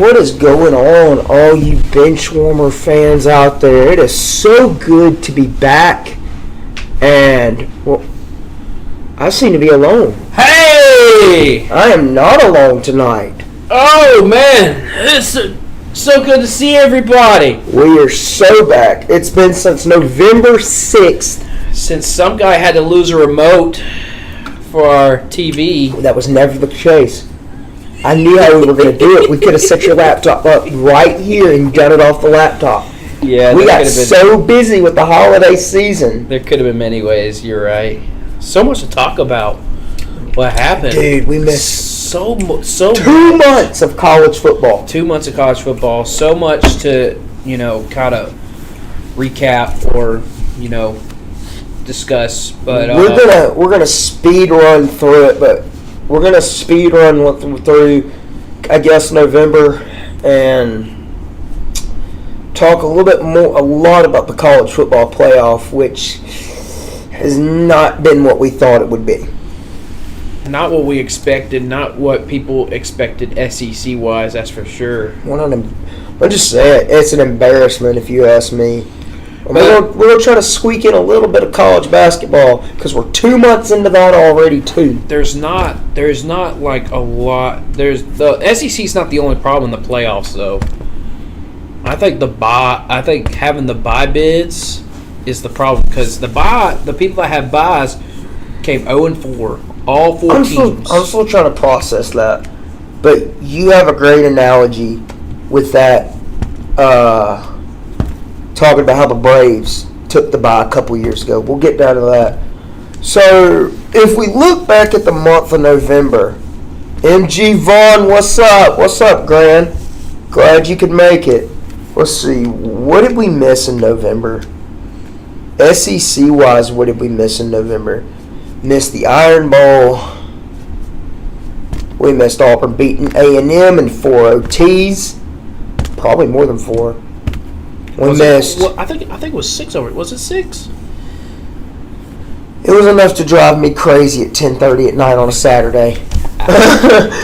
What is going on, all you Benchwarmer fans out there? It is so good to be back, and, well, I seem to be alone. Hey! I am not alone tonight. Oh, man. It's so good to see everybody. We are so back. It's been since November 6th. Since some guy had to lose a remote for our TV. That was never the case. I knew how we were going to do it. We could have set your laptop up right here and done it off the laptop. Yeah, we got so busy with the holiday season. There could have been many ways. You're right. So much to talk about. What happened? Dude, we missed so 2 months of college football. 2 months of college football. So much to, kind of recap or, discuss. But we're gonna speed run through it, but we're going to speed run through, I guess, November and talk a lot about the college football playoff, which has not been what we thought it would be. Not what we expected, not what people expected SEC-wise, that's for sure. I'll just say it. It's an embarrassment if you ask me. We're going to try to squeak in a little bit of college basketball because we're 2 months into that already, too. There's not like a lot. The SEC's not the only problem in the playoffs, though. I think having the bye bids is the problem because the people that have byes came 0-4, all four teams. I'm still trying to process that, but you have a great analogy with that. Talking about how the Braves took the bye a couple years ago. We'll get down to that. So, if we look back at the month of November, MG Vaughn, what's up? What's up, Gran? Glad you could make it. Let's see. What did we miss in November? SEC-wise, what did we miss in November? Missed the Iron Bowl. We missed Auburn beating A&M in 4 OTs. Probably more than 4. We missed. I think it was 6 over. Was it 6? It was enough to drive me crazy at 10:30 at night on a Saturday.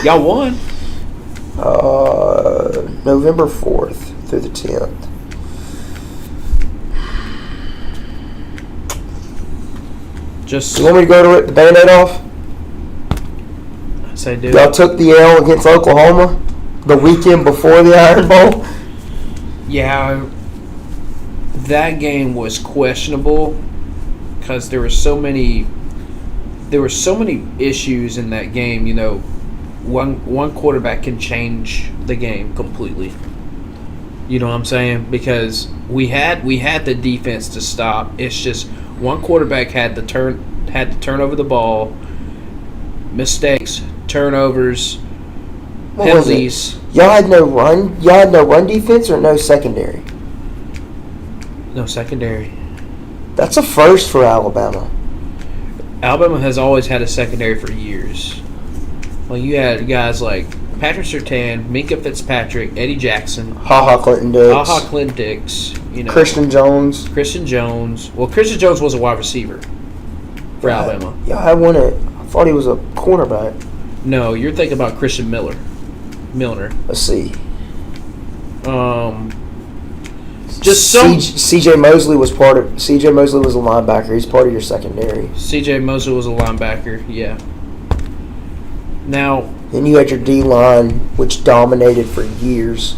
Y'all won. November 4th through the 10th. You want me to go to rip the Band-Aid off? I say do. Y'all took the L against Oklahoma the weekend before the Iron Bowl. Yeah. That game was questionable because there were so many issues in that game. One quarterback can change the game completely. You know what I'm saying? Because we had the defense to stop. It's just one quarterback had to turn over the ball, mistakes, turnovers, penalties. Y'all had no run. Y'all had no run defense or no secondary. No secondary. That's a first for Alabama. Alabama has always had a secondary for years. Well, you had guys like Patrick Surtain, Minka Fitzpatrick, Eddie Jackson, Clinton Dix. Christian Jones. Well, Christian Jones was a wide receiver for Alabama. Yeah, I thought he was a cornerback. No, you're thinking about Christian Milner. Let's see. C.J. Mosley was a linebacker. He's part of your secondary. C.J. Mosley was a linebacker. Yeah. Now. Then you had your D-line, which dominated for years.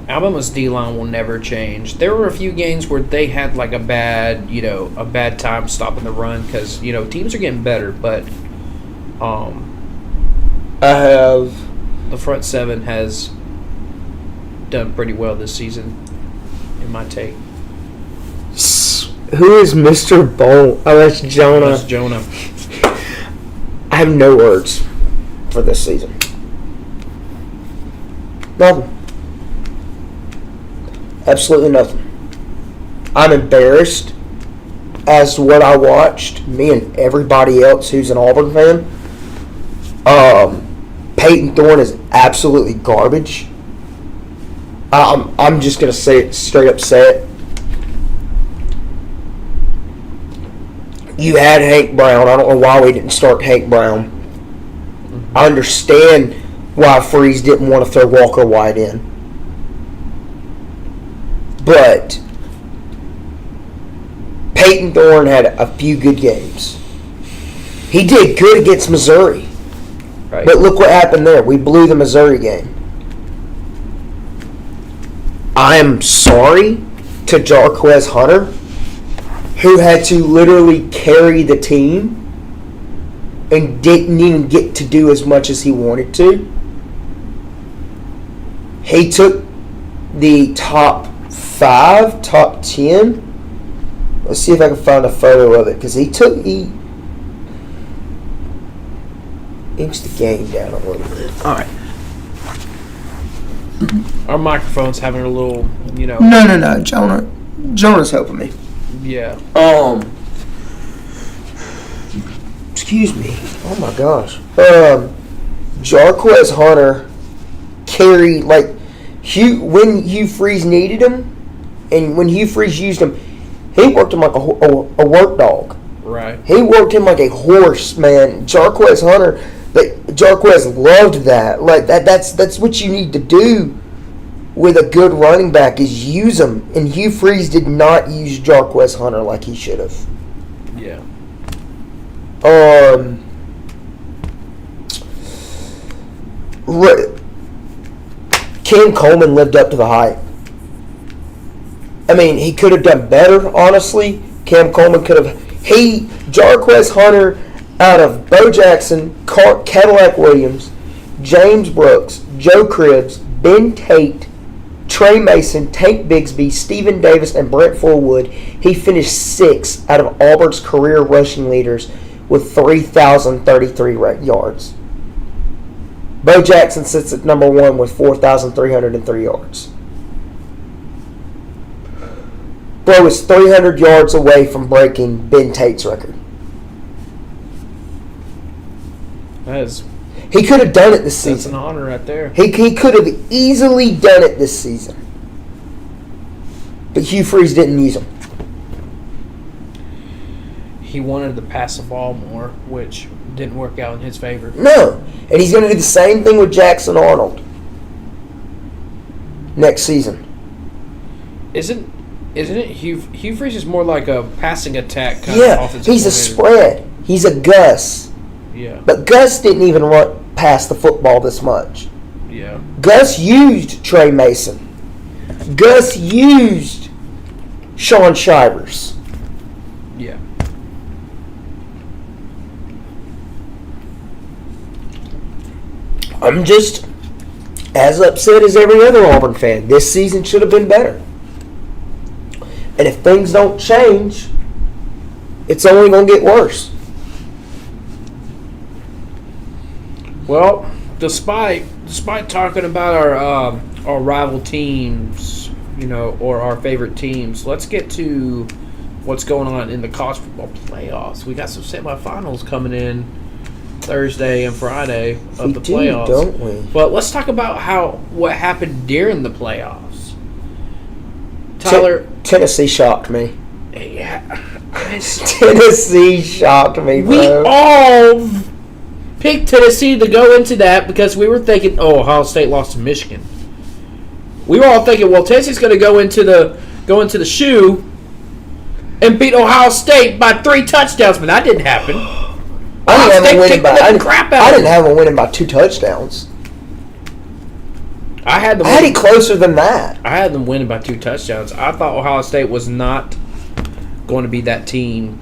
Alabama's D-line will never change. There were a few games where they had like a bad time stopping the run because teams are getting better, but the front seven has done pretty well this season. In my take. Who is Mr. Bowl? Oh, that's Jonah. That's Jonah. I have no words for this season. Nothing. Absolutely nothing. I'm embarrassed as to what I watched. Me and everybody else who's an Auburn fan. Peyton Thorne is absolutely garbage. I'm just going to say it, straight up say it. You had Hank Brown. I don't know why we didn't start Hank Brown. I understand why Freeze didn't want to throw Walker White in. But Peyton Thorne had a few good games. He did good against Missouri. Right. But look what happened there. We blew the Missouri game. I am sorry to Jarquez Hunter, who had to literally carry the team and didn't even get to do as much as he wanted to. He took the top 5, top 10. Let's see if I can find a photo of it, because he inched the game down a little bit. All right. Our microphone's having a little, No. Jonah's helping me. Yeah. Excuse me. Oh my gosh. Jarquez Hunter carried, like, when Hugh Freeze needed him, and when Hugh Freeze used him, he worked him like a work dog. Right. He worked him like a horse, man. Jarquez Hunter, Jarquez loved that. Like that's what you need to do with a good running back, is use him. And Hugh Freeze did not use Jarquez Hunter like he should have. Yeah. Ken Coleman lived up to the hype. I mean, he could have done better, honestly. Cam Coleman could have. Jarquez Hunter out of Bo Jackson, Cadillac Williams, James Brooks, Joe Cribbs, Ben Tate, Trey Mason, Tank Bigsby, Stephen Davis, and Brent Fullwood. He finished 6th out of Auburn's career rushing leaders with 3,033 yards. Bo Jackson sits at number 1 with 4,303 yards. Bro is 300 yards away from breaking Ben Tate's record. He could have done it this season. That's an honor right there. He could have easily done it this season. But Hugh Freeze didn't use him. He wanted to pass the ball more, which didn't work out in his favor. No. And he's going to do the same thing with Jackson Arnold next season. Isn't it Hugh Freeze is more like a passing attack kind of offensive he's a spread. He's a Gus. Yeah. But Gus didn't even run past the football this much. Yeah. Gus used Trey Mason. Gus used Sean Shivers. Yeah. I'm just as upset as every other Auburn fan. This season should have been better. And if things don't change, it's only going to get worse. Well, despite talking about our rival teams, or our favorite teams, let's get to what's going on in the college football playoffs. We got some semifinals coming in Thursday and Friday of the playoffs, don't we? But let's talk about what happened during the playoffs. Tyler, Tennessee shocked me. Yeah, Tennessee shocked me, bro. We all picked Tennessee to go into that because we were thinking, Ohio State lost to Michigan. We were all thinking, well, Tennessee's going to go into the shoe and beat Ohio State by 3 touchdowns, but that didn't happen. I didn't have them winning by 2 touchdowns. I had it closer than that. I had them winning by 2 touchdowns. I thought Ohio State was not going to be that team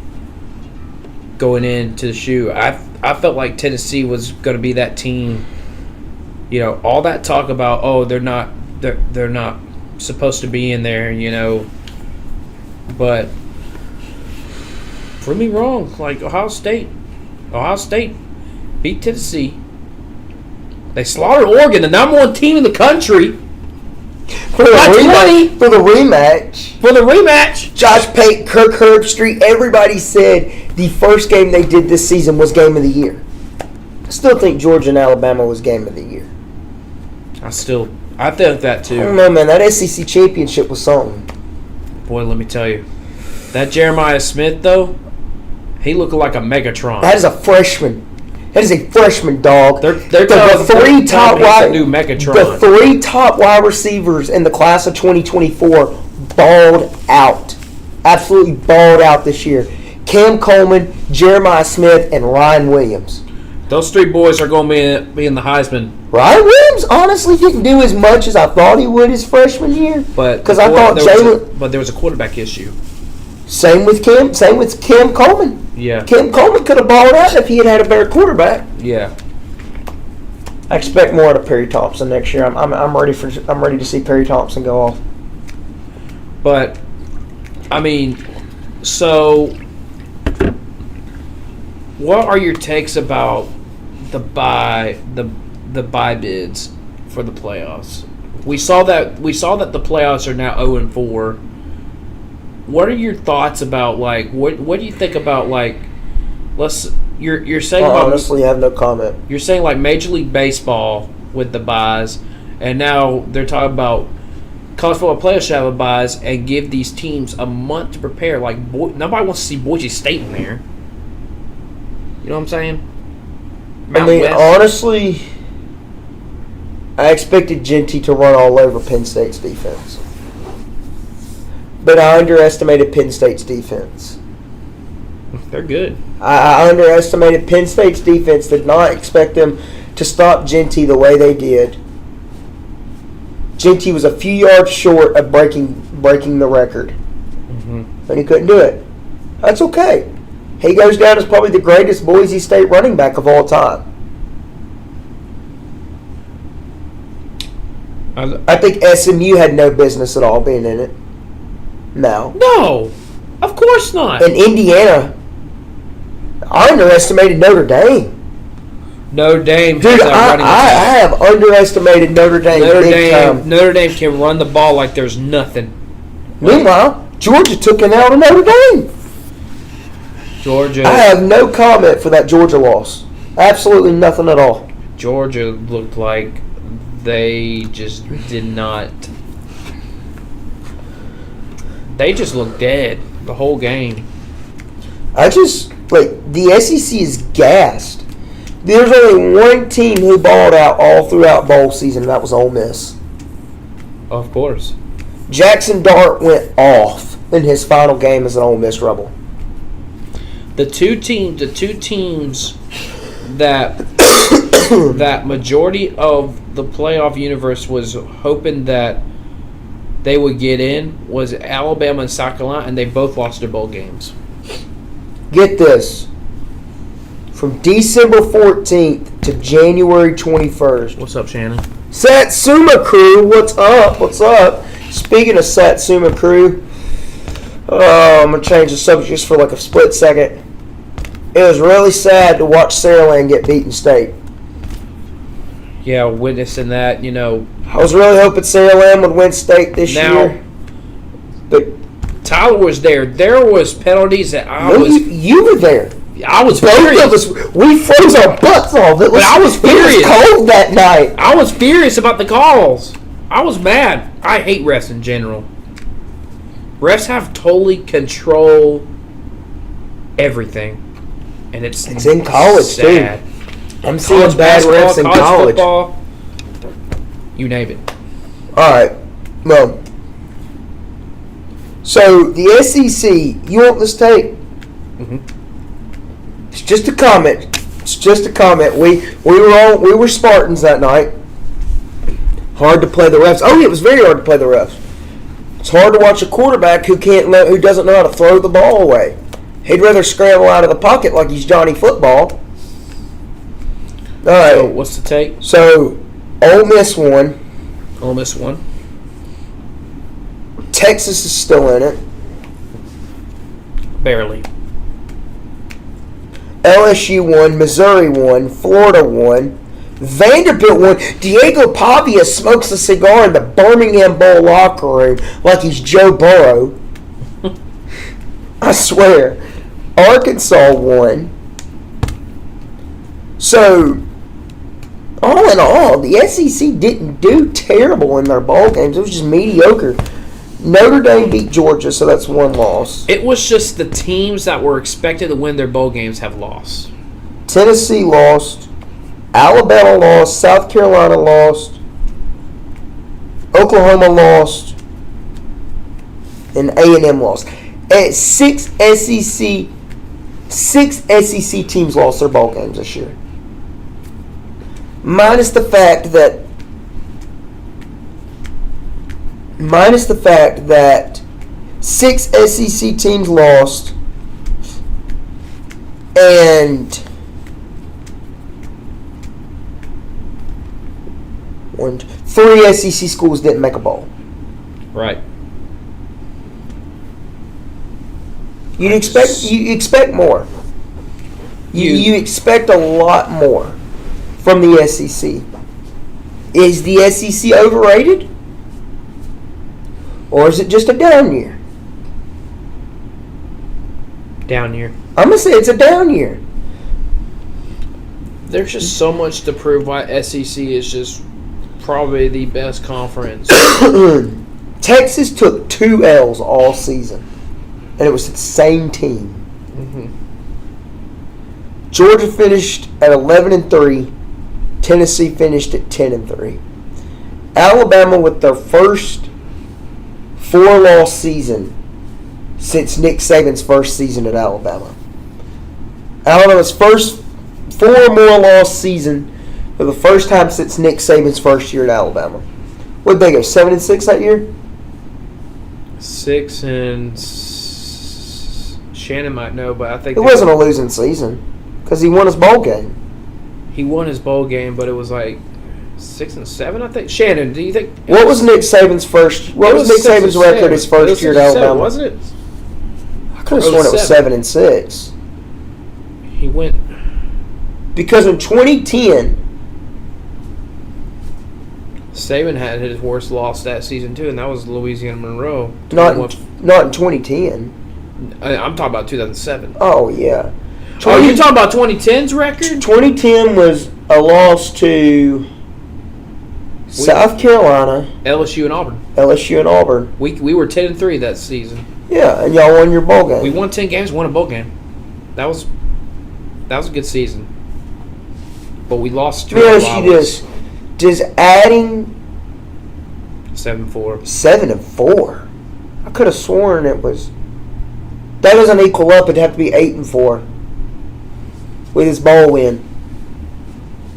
going into the shoe. I felt like Tennessee was going to be that team. All that talk about they're not supposed to be in there, but prove me wrong. Like Ohio State beat Tennessee. They slaughtered Oregon, the number 1 team in the country. For the rematch. Josh Payton, Kirk Herbstreit, everybody said the first game they did this season was game of the year. I still think Georgia and Alabama was game of the year. I think that too. I don't know, man. That SEC championship was something. Boy, let me tell you. That Jeremiah Smith, though, he looked like a Megatron. That is a freshman. That is a freshman, dog. They're the three top wide new Megatron. The three top wide receivers in the class of 2024 balled out. Absolutely balled out this year. Cam Coleman, Jeremiah Smith, and Ryan Williams. Those three boys are going to be in the Heisman. Ryan Williams honestly didn't do as much as I thought he would his freshman year. Because I thought Jalen. But there was a quarterback issue. Same with Cam Coleman. Yeah. Cam Coleman could have balled out if he had a better quarterback. Yeah. I expect more out of Perry Thompson next year. I'm ready to see Perry Thompson go off. But I mean, so what are your takes about the buy bids for the playoffs? We saw that the playoffs are now 0-4. What are your thoughts about what do you think about you're saying I honestly have no comment. You're saying like Major League Baseball with the buys, and now they're talking about college football players should have a buys and give these teams a month to prepare. Like nobody wants to see Boise State in there. You know what I'm saying? Honestly, I expected Genty to run all over Penn State's defense. But I underestimated Penn State's defense. They're good. I underestimated Penn State's defense. Did not expect them to stop Genty the way they did. Genty was a few yards short of breaking the record. And he couldn't do it. That's okay. He goes down as probably the greatest Boise State running back of all time. I think SMU had no business at all being in it. No, of course not. And Indiana, I underestimated Notre Dame. Notre Dame, dude, I have underestimated Notre Dame. Notre Dame can run the ball like there's nothing. Meanwhile, Georgia took an out of Notre Dame. Georgia. I have no comment for that Georgia loss. Absolutely nothing at all. Georgia looked like they just did not. They just looked dead the whole game. The SEC is gassed. There's only one team who balled out all throughout bowl season, and that was Ole Miss. Of course. Jackson Dart went off in his final game as an Ole Miss Rebel. The two teams that that majority of the playoff universe was hoping that they would get in was Alabama and South Carolina, and they both lost their bowl games. Get this. From December 14th to January 21st. What's up, Shannon? Satsuma Crew, what's up? What's up? Speaking of Satsuma Crew, I'm going to change the subject just for like a split second. It was really sad to watch Saraland get beaten state. Yeah, witnessing that, I was really hoping Saraland would win state this year. But Tyler was there. There was penalties that You were there. I was both furious. Of us, we froze our butts off. But I was furious. It was cold that night. I was furious about the calls. I was mad. I hate refs in general. Refs have totally control everything. And it's in college, sad. too. I'm seeing bad refs in college. Football, you name it. All right. Well, so the SEC, you want this tape? It's just a comment. It's just a comment. We were Spartans that night. Hard to play the refs. Oh, it was very hard to play the refs. It's hard to watch a quarterback who doesn't know how to throw the ball away. He'd rather scramble out of the pocket like he's Johnny Football. All right. So what's the take? So Ole Miss won. Ole Miss won. Texas is still in it. Barely. LSU won. Missouri won. Florida won. Vanderbilt won. Diego Pavia smokes a cigar in the Birmingham Bowl locker room like he's Joe Burrow. I swear. Arkansas won. So, all in all, the SEC didn't do terrible in their bowl games. It was just mediocre. Notre Dame beat Georgia, so that's one loss. It was just the teams that were expected to win their bowl games have lost. Tennessee lost. Alabama lost. South Carolina lost. Oklahoma lost. And A&M lost. And six SEC teams lost their ball games this year. Minus the fact that 6 SEC teams lost and 3 SEC schools didn't make a bowl. Right. You expect more. You expect a lot more from the SEC. Is the SEC overrated? Or is it just a down year? Down year. I'm going to say it's a down year. There's just so much to prove why SEC is just probably the best conference. Texas took 2 L's all season, and it was the same team. Mm-hmm. Georgia finished at 11-3. Tennessee finished at 10-3. Alabama with their first 4-loss season since Nick Saban's first season at Alabama. Alabama's first 4-more-loss season for the first time since Nick Saban's first year at Alabama. What did they go, 7-6 that year? 6 and Shannon might know, but I think it wasn't a losing season because he won his bowl game. He won his bowl game, but it was like 6 and 7, I think. Shannon, do you think? What was Nick Saban's first? What was Nick Saban's record his first year at Alabama? Wasn't it? I could have sworn it was 7-6. He went because in 2010, Saban had his worst loss that season too, and that was Louisiana Monroe. Not in 2010. I'm talking about 2007. Oh yeah. Oh, you're talking about 2010's record? 2010 was a loss to South Carolina, LSU and Auburn. LSU and Auburn. We were 10-3 that season. Yeah, and y'all won your bowl game. We won 10 games, won a bowl game. That was a good season. But we lost 2. Let me ask you this: does adding 7-4. 7-4? I could have sworn it was. That doesn't equal up. It'd have to be 8-4 with his bowl win.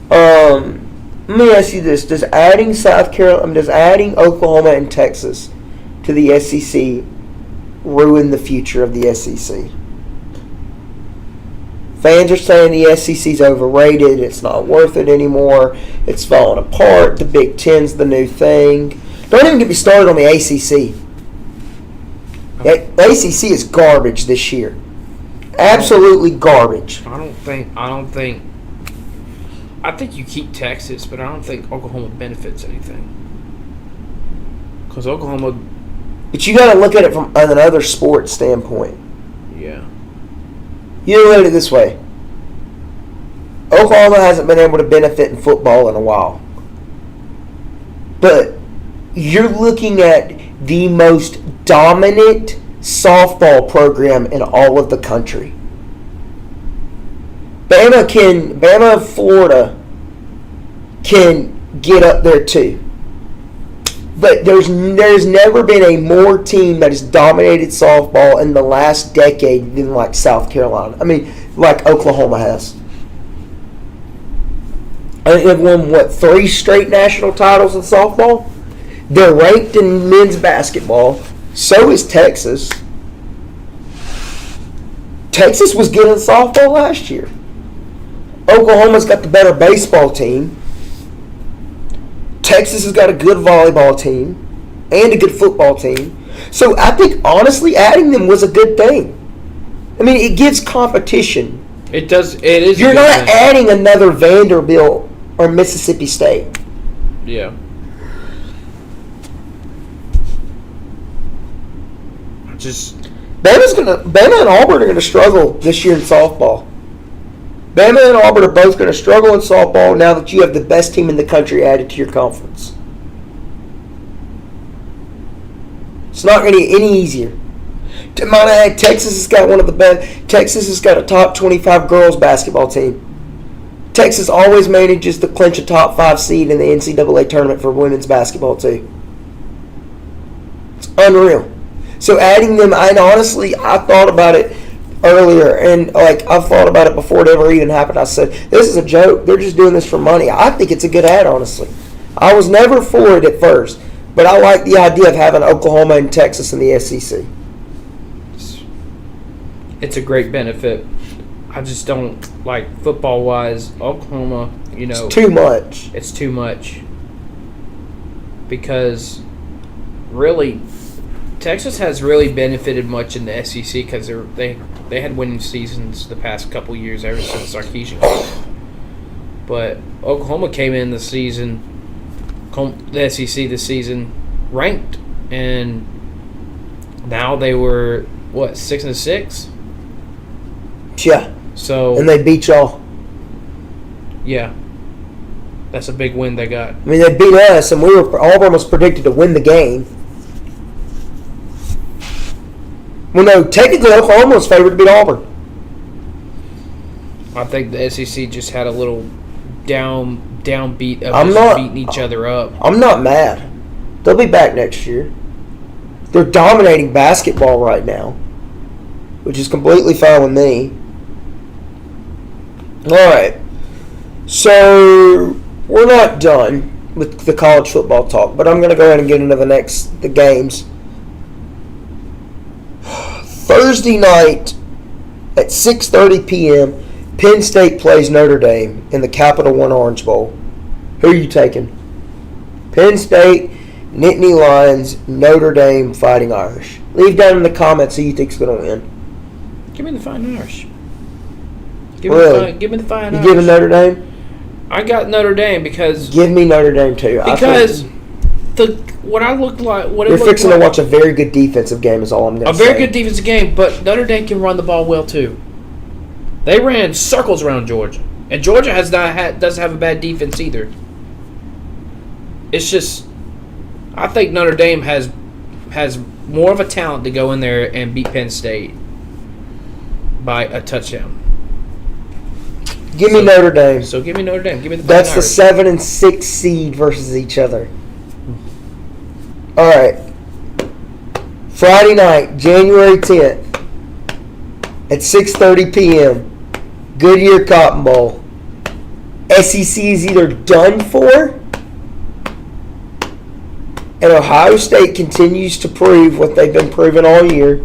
Let me ask you this: does adding Oklahoma and Texas to the SEC ruin the future of the SEC? Fans are saying the SEC's overrated. It's not worth it anymore. It's falling apart. The Big Ten's the new thing. Don't even get me started on the ACC. The ACC is garbage this year. Absolutely garbage. I think you keep Texas, but I don't think Oklahoma benefits anything. Because Oklahoma... But you got to look at it from another sports standpoint. Yeah. You look at it this way. Oklahoma hasn't been able to benefit in football in a while. But you're looking at the most dominant softball program in all of the country. Bama, Florida can get up there too. But there's never been a more team that has dominated softball in the last decade than like South Carolina. I mean, like Oklahoma has. I think they've won, 3 straight national titles in softball? They're ranked in men's basketball. So is Texas. Texas was good in softball last year. Oklahoma's got the better baseball team. Texas has got a good volleyball team and a good football team. So I think, honestly, adding them was a good thing. I mean, it gives competition. It does. It is. You're not adding another Vanderbilt or Mississippi State. Yeah. Bama and Auburn are going to struggle this year in softball. Bama and Auburn are both going to struggle in softball now that you have the best team in the country added to your conference. It's not going to get any easier. To might add, Texas has got one of the best. Texas has got a top 25 girls basketball team. Texas always manages to clinch a top 5 seed in the NCAA tournament for women's basketball too. It's unreal. So adding them, and honestly, I thought about it earlier, and I've thought about it before it ever even happened. I said, this is a joke. They're just doing this for money. I think it's a good ad, honestly. I was never for it at first, but I like the idea of having Oklahoma and Texas in the SEC. It's a great benefit. I just don't like football-wise. Oklahoma, It's too much. It's too much because really, Texas has really benefited much in the SEC because they had winning seasons the past couple years ever since Sarkisian came. But Oklahoma came in the season, the SEC this season, ranked, and now they were 6-6. Yeah. So and they beat y'all. Yeah, that's a big win they got. I mean, they beat us, and Auburn was predicted to win the game. Well, no, technically Oklahoma was favored to beat Auburn. I think the SEC just had a little downbeat of beating each other up. I'm not mad. They'll be back next year. They're dominating basketball right now, which is completely fine with me. All right. So we're not done with the college football talk, but I'm going to go ahead and get into the games. Thursday night at 6:30 p.m., Penn State plays Notre Dame in the Capital One Orange Bowl. Who are you taking? Penn State, Nittany Lions, Notre Dame, Fighting Irish. Leave down in the comments who you think's going to win. Give me the Fighting Irish. Give me the Fighting Irish. You giving Notre Dame? I got Notre Dame because... Give me Notre Dame too. Because what I looked like... You're fixing to watch a very good defensive game is all I'm going to say. A very good defensive game, but Notre Dame can run the ball well too. They ran circles around Georgia. And Georgia doesn't have a bad defense either. It's just... I think Notre Dame has more of a talent to go in there and beat Penn State by a touchdown. Give me Notre Dame. So give me Notre Dame. Give me the That's Irish. the 7 and 6 seed versus each other. All right. Friday night, January 10th at 6:30 p.m. Goodyear Cotton Bowl. SEC is either done for, and Ohio State continues to prove what they've been proving all year,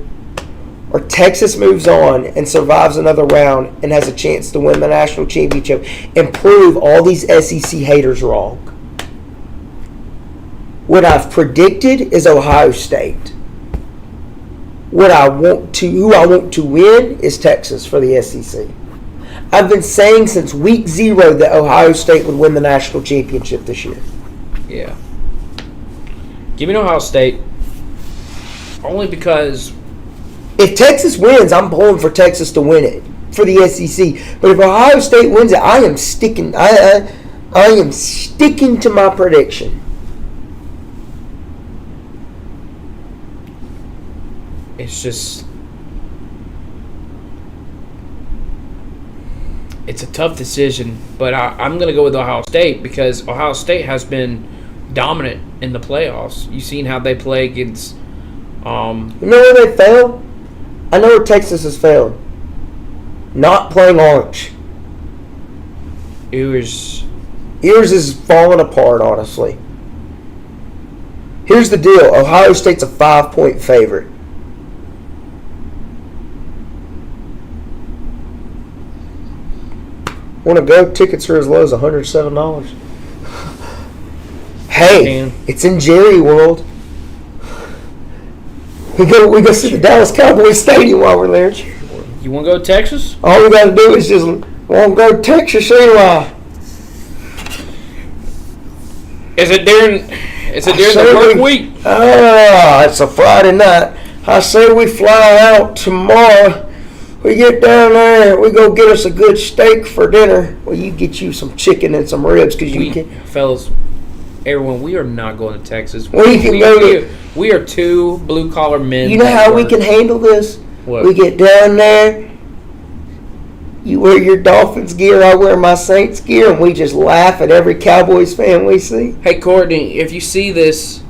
or Texas moves on and survives another round and has a chance to win the national championship and prove all these SEC haters wrong. What I've predicted is Ohio State. Who I want to win is Texas for the SEC. I've been saying since week 0 that Ohio State would win the national championship this year. Yeah. Give me Ohio State. Only because... If Texas wins, I'm pulling for Texas to win it for the SEC. But if Ohio State wins it, I am sticking. I am sticking to my prediction. It's just... It's a tough decision, but I'm going to go with Ohio State because Ohio State has been dominant in the playoffs. You've seen how they play against... You know where they failed? I know where Texas has failed. Not playing Orange. Ewers is falling apart, honestly. Here's the deal. Ohio State's a 5-point favorite. Want to go? Tickets are as low as $107. Hey, it's in Jerry World. We go see the Dallas Cowboys Stadium while we're there. You want to go to Texas? All we got to do is just want to go to Texas anyway. Is it during the work week? It's a Friday night. I say we fly out tomorrow. We get down there. We go get us a good steak for dinner. Well, you get you some chicken and some ribs because you can. Fellas, everyone, we are not going to Texas. We are two blue-collar men. You know how we can handle this? What? We get down there. You wear your Dolphins gear, I wear my Saints gear, and we just laugh at every Cowboys fan we see. Hey, Courtney, if you see this,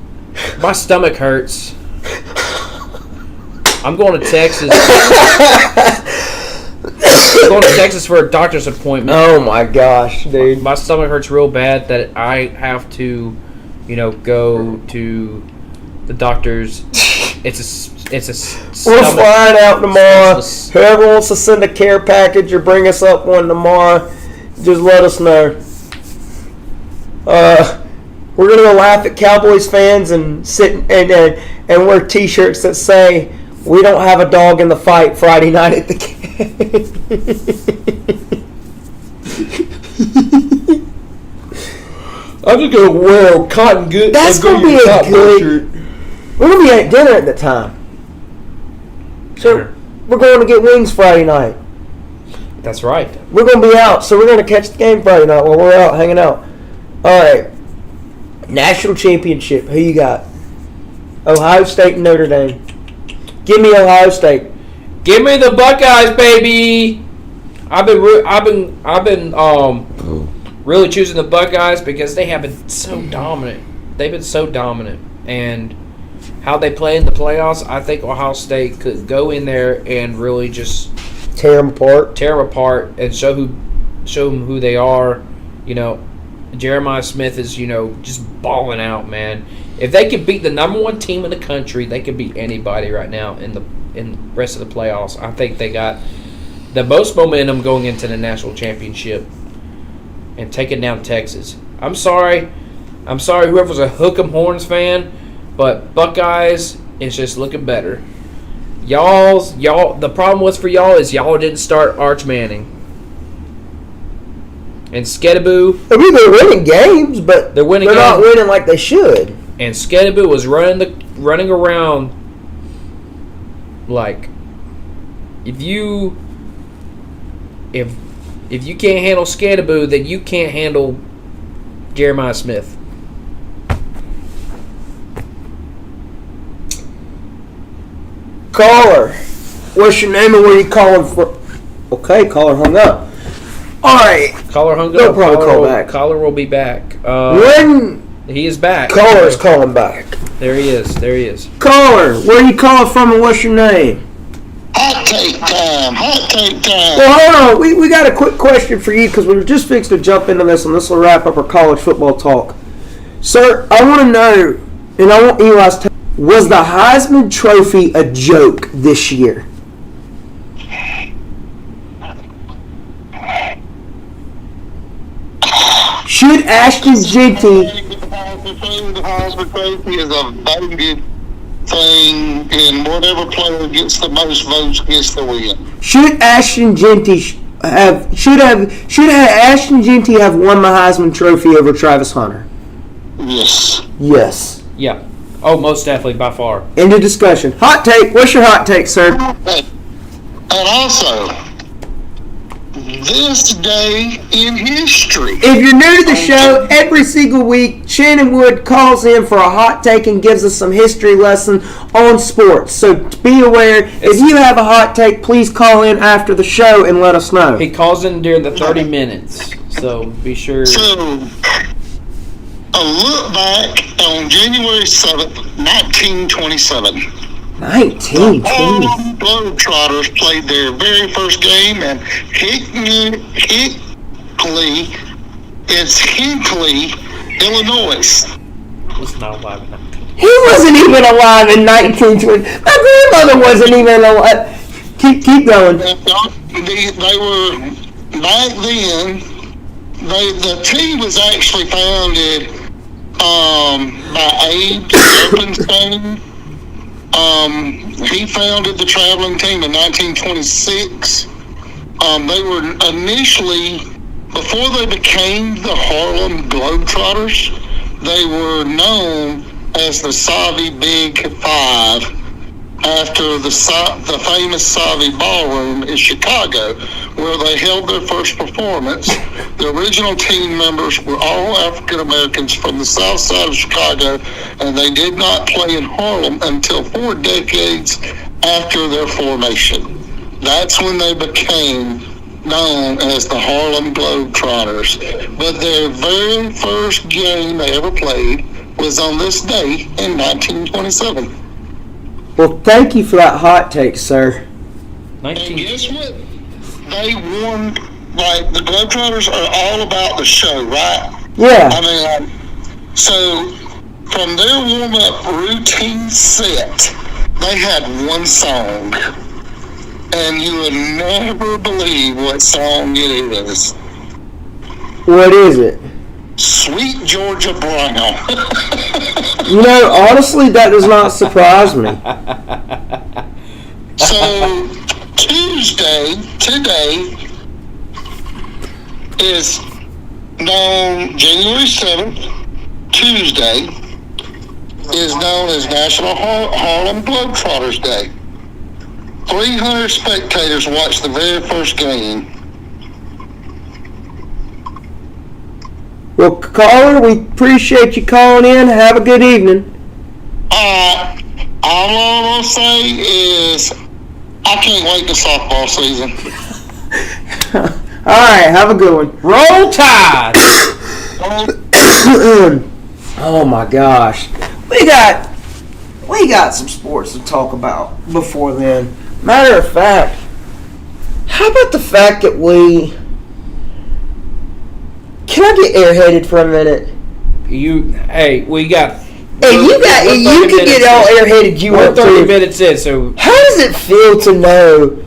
my stomach hurts. I'm going to Texas. I'm going to Texas for a doctor's appointment. Oh my gosh, dude! My stomach hurts real bad that I have to, go to the doctor's. We're flying out tomorrow. Whoever wants to send a care package or bring us up one tomorrow, just let us know. We're gonna go laugh at Cowboys fans and sit and wear T-shirts that say "We don't have a dog in the fight" Friday night at the game. I'm just gonna wear a cotton good. That's gonna be a good shirt. We're gonna be at dinner at the time. So we're going to get wings Friday night. That's right. We're going to be out, so we're going to catch the game Friday night while we're out hanging out. All right. National championship. Who you got? Ohio State and Notre Dame. Give me Ohio State. Give me the Buckeyes, baby. I've been really choosing the Buckeyes because they have been so dominant. They've been so dominant, and how they play in the playoffs, I think Ohio State could go in there and really just tear them apart, and show them who they are. Jeremiah Smith is just balling out, man. If they could beat the number one team in the country, they could beat anybody right now in the rest of the playoffs. I think they got the most momentum going into the national championship and taking down Texas. I'm sorry, whoever's a Hook 'em Horns fan. But Buckeyes is just looking better. Y'all. The problem was for y'all is y'all didn't start Arch Manning and Skedaboo. I mean, they're winning games, but they're not winning like they should. And Skedaboo was running around like if you can't handle Skedaboo, then you can't handle Jeremiah Smith. Caller, what's your name and where you calling from? Okay, caller hung up. All right, caller hung up. They'll probably call back. Caller will be back. When he is back. Caller's calling back. There he is. Caller, where you calling from and what's your name? Hot take time. Well, hold on. We got a quick question for you because we were just fixed to jump into this, and this will wrap up our college football talk. Sir, I want to know, and I want Eli's take. Was the Heisman Trophy a joke this year? Should Ashton Jeanty... The Heisman Trophy is a voted thing, and whatever player gets the most votes gets the win. Should Ashton Jeanty have Ashton Jeanty have won the Heisman Trophy over Travis Hunter? Yes. Yeah. Oh, most definitely, by far. End of discussion. Hot take. What's your hot take, sir? And also, this day in history. If you're new to the show, every single week, Shannon Wood calls in for a hot take and gives us some history lesson on sports. So be aware, if you have a hot take, please call in after the show and let us know. He calls in during the 30 minutes, so be sure. So, a look back on January 7th, 1927. 1920. The Harlem Globetrotters played their very first game in Hinckley, Illinois. It's not live enough. He wasn't even alive in 1920. My grandmother wasn't even alive. Keep going. They were, back then, the team was actually founded by Abe Serpenstein. He founded the traveling team in 1926. They were initially, before they became the Harlem Globetrotters, they were known as the Savvy Big Five, after the famous Savvy Ballroom in Chicago, where they held their first performance. The original team members were all African Americans from the south side of Chicago, and they did not play in Harlem until 4 decades after their formation. That's when they became known as the Harlem Globetrotters. But their very first game they ever played was on this day in 1927. Well, thank you for that hot take, sir. And guess what? They won. Like, the Globetrotters are all about the show, right? Yeah. I mean, so from their warm-up routine set, they had one song. And you would never believe what song it is. What is it? Sweet Georgia Brown. You know, honestly, that does not surprise me. So, today, is known, January 7th, Tuesday, is known as National Harlem Globetrotters Day. 300 spectators watched the very first game. Well, caller, we appreciate you calling in. Have a good evening. All I'm going to say is I can't wait to softball season. All right, have a good one. Roll Tide! Oh my gosh, we got some sports to talk about before then. Matter of fact, how about the fact that can I get airheaded for a minute? You can get all airheaded you want to. 30 minutes in, so How does it feel to know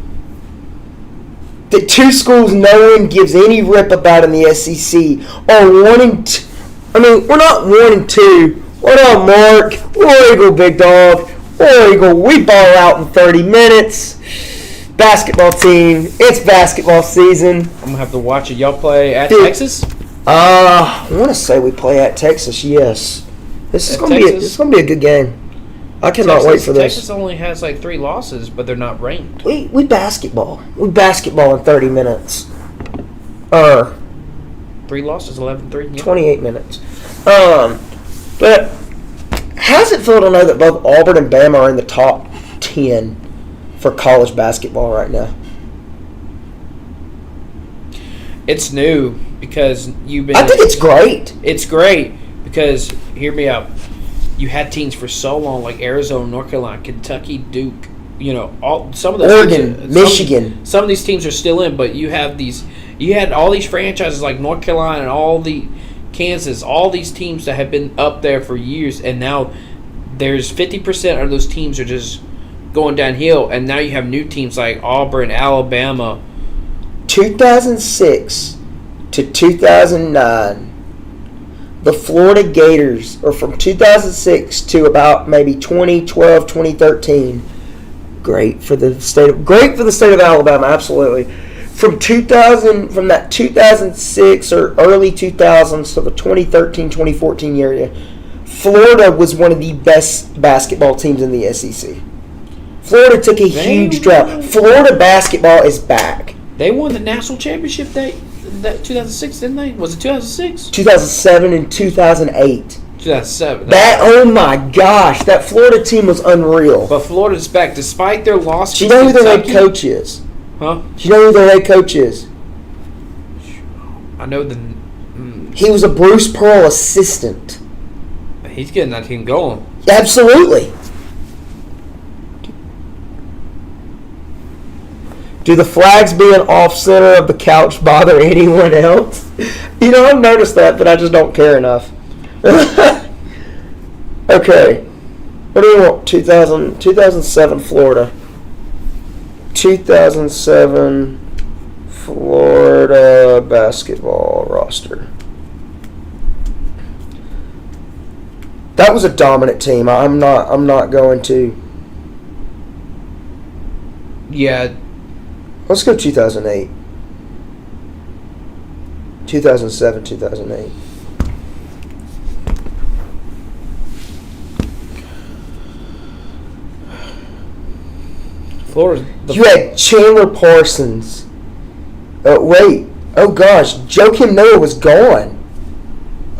that two schools no one gives any rip about in the SEC are 1-2? I mean, we're not 1-2. What up, Mark? War Eagle, big dog. War Eagle, we ball out in 30 minutes. Basketball team, it's basketball season. I'm gonna have to watch it. Y'all play at Dude, Texas? I want to say we play at Texas. Yes, this is gonna be a good game. I cannot wait for this. Texas only has like 3 losses, but they're not ranked. We basketball. We basketball in 30 minutes. 3 losses, 11-3. Yeah. 28 minutes. But how's it feel to know that both Auburn and Bama are in the top 10 for college basketball right now? It's new because you've been. I think it's great. It's great because, hear me out, you had teams for so long like Arizona, North Carolina, Kentucky, Duke. You know, some of those Oregon, Michigan. Some of these teams are still in, but you have these. You had all these franchises like North Carolina and all the Kansas, all these teams that have been up there for years, and now there's 50% of those teams are just going downhill, and now you have new teams like Auburn, Alabama. 2006 to 2009, the Florida Gators, or from 2006 to about maybe 2012, 2013, great for the state of Alabama, absolutely. From that 2006 or early 2000s to the 2013, 2014 area, Florida was one of the best basketball teams in the SEC. Florida took a huge drop. Florida basketball is back. They won the national championship that 2006, didn't they? Was it 2006? 2007 and 2008. 2007. Oh my gosh, that Florida team was unreal. But Florida's back despite their loss. Do you know who their head coach is? Huh? Do you know who their head coach is? I know He was a Bruce Pearl assistant. He's getting that team going. Absolutely. Do the flags being off center of the couch bother anyone else? You know, I've noticed that, but I just don't care enough. Okay. What do you want? 2007 Florida. 2007 Florida basketball roster. That was a dominant team. I'm not going to. Yeah. Let's go 2008. 2007, 2008. Florida. You had Chandler Parsons. Wait. Oh gosh, Joakim Noah was gone.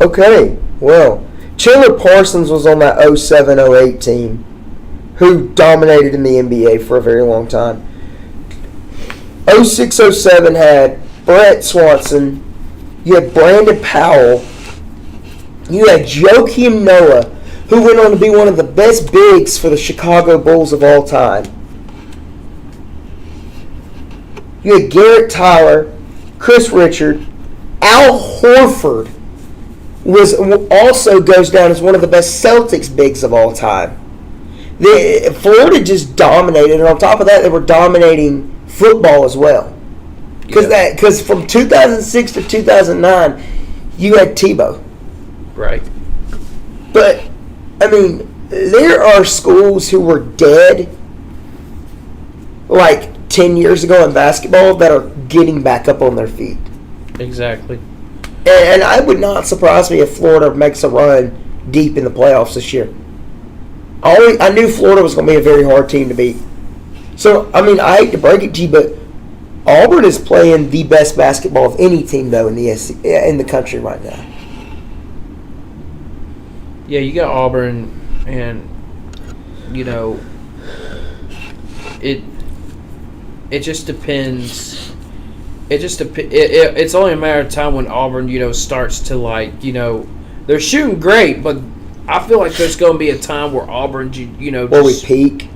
Okay. Well, Chandler Parsons was on that 07-08 team who dominated in the NBA for a very long time. 06-07 had Brett Swanson. You had Brandon Powell. You had Joakim Noah, who went on to be one of the best bigs for the Chicago Bulls of all time. You had Garrett Tyler, Chris Richard, Al Horford also goes down as one of the best Celtics bigs of all time. Florida just dominated, and on top of that, they were dominating football as well. Because from 2006 to 2009, you had Tebow. Right. But, I mean, there are schools who were dead like 10 years ago in basketball that are getting back up on their feet. Exactly. And I would not surprise me if Florida makes a run deep in the playoffs this year. I knew Florida was going to be a very hard team to beat. So, I mean, I hate to break it to you, but Auburn is playing the best basketball of any team, though, in the country right now. Yeah, you got Auburn, and, you know, it just depends. It's only a matter of time when Auburn, starts to, like, they're shooting great, but I feel like there's going to be a time where Auburn, where we peak.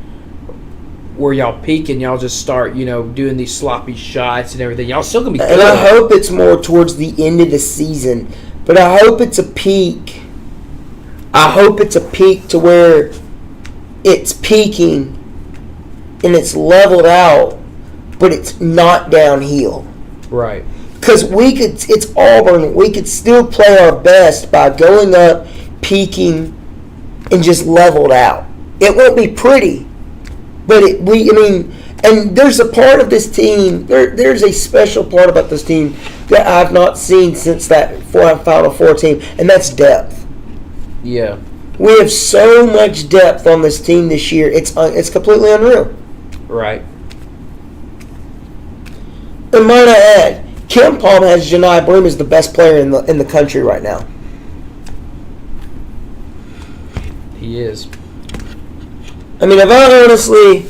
Where y'all peak and y'all just start, doing these sloppy shots and everything. Y'all still going to be good. And I hope it's more towards the end of the season, but I hope it's a peak. I hope it's a peak to where it's peaking and it's leveled out, but it's not downhill. Right. Because it's Auburn. We could still play our best by going up, peaking, and just leveled out. It won't be pretty, but and there's a part of this team. There's a special part about this team that I've not seen since that Final Four team, and that's depth. Yeah. We have so much depth on this team this year. It's completely unreal. Right. And might I add, Kim Palm has Janai Bloom as the best player in the country right now. He is. I mean, if I honestly,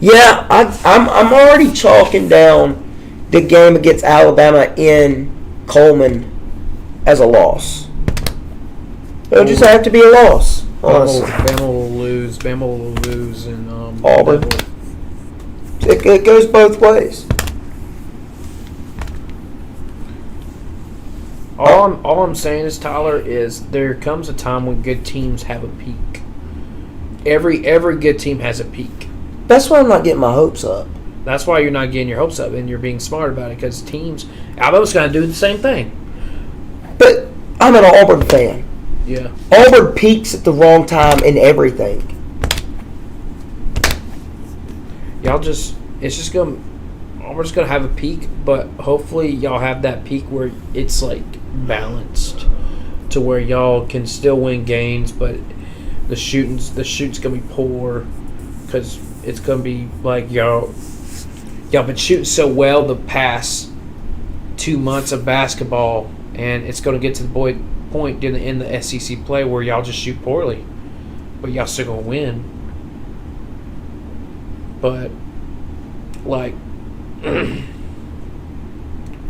I'm already chalking down the game against Alabama in Coleman as a loss. It'll just have to be a loss. Honestly, Bama will lose. Bama will lose, and Auburn. It goes both ways. All I'm saying is, Tyler, is there comes a time when good teams have a peak. Every good team has a peak. That's why I'm not getting my hopes up. That's why you're not getting your hopes up, and you're being smart about it, because Alabama's going to do the same thing. But I'm an Auburn fan. Yeah. Auburn peaks at the wrong time in everything. Auburn's going to have a peak, but hopefully y'all have that peak where it's like balanced to where y'all can still win games, but the shooting's going to be poor, because it's going to be like y'all been shooting so well the past 2 months of basketball, and it's going to get to the point in the SEC play where y'all just shoot poorly, but y'all still going to win. But like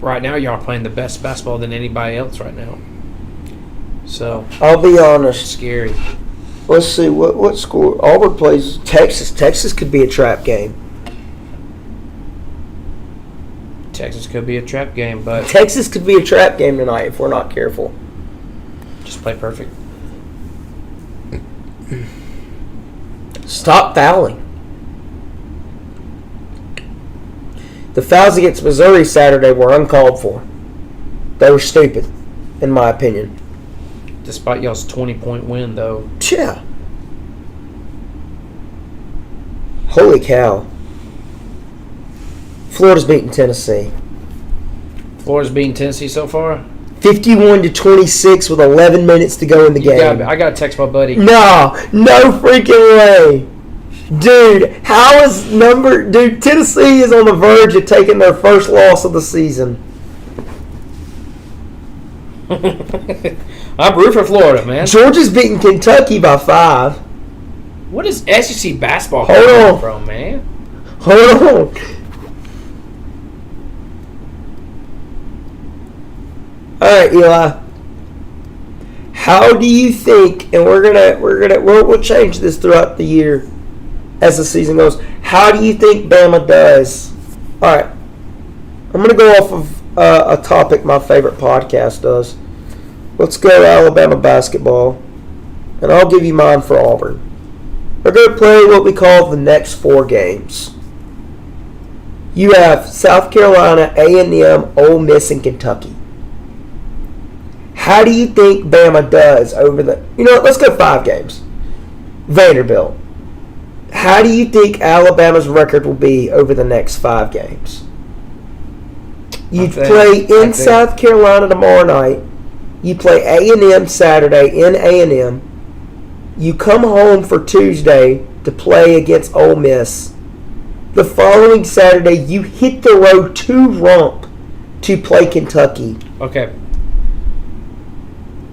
right now, y'all are playing the best basketball than anybody else right now. So I'll be honest. It's scary. Let's see what score Auburn plays Texas. Texas could be a trap game. Texas could be a trap game, but Texas could be a trap game tonight if we're not careful. Just play perfect. Stop fouling. The fouls against Missouri Saturday were uncalled for. They were stupid, in my opinion. Despite y'all's 20-point win, though. Yeah. Holy cow. Florida's beating Tennessee. Florida's beating Tennessee so far? 51-26 with 11 minutes to go in the game. I got to text my buddy. No freaking way. Dude, Tennessee is on the verge of taking their first loss of the season. I'm rooting for Florida, man. Georgia's beating Kentucky by 5. What is SEC basketball Hold on from, man? Hold on. All right, Eli. How do you think? And we'll change this throughout the year as the season goes. How do you think Bama does? All right, I'm gonna go off of a topic my favorite podcast does. Let's go Alabama basketball, and I'll give you mine for Auburn. They're going to play what we call the next 4 games. You have South Carolina, A&M, Ole Miss, and Kentucky. How do you think Bama does over the... let's go 5 games. Vanderbilt. How do you think Alabama's record will be over the next 5 games? You play in South Carolina tomorrow night. You play A&M Saturday in A&M. You come home for Tuesday to play against Ole Miss. The following Saturday, you hit the road to Rump to play Kentucky. Okay.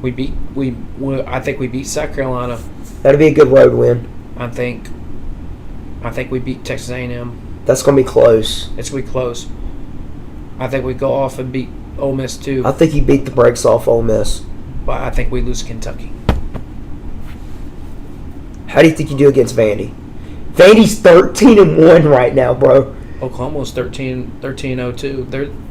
I think we beat South Carolina. That'd be a good road win. I think we beat Texas A&M. That's going to be close. It's going to be close. I think we go off and beat Ole Miss too. I think you beat the brakes off Ole Miss. But I think we lose Kentucky. How do you think you do against Vandy? Vandy's 13-1 right now, bro. Oklahoma's 13-0 too.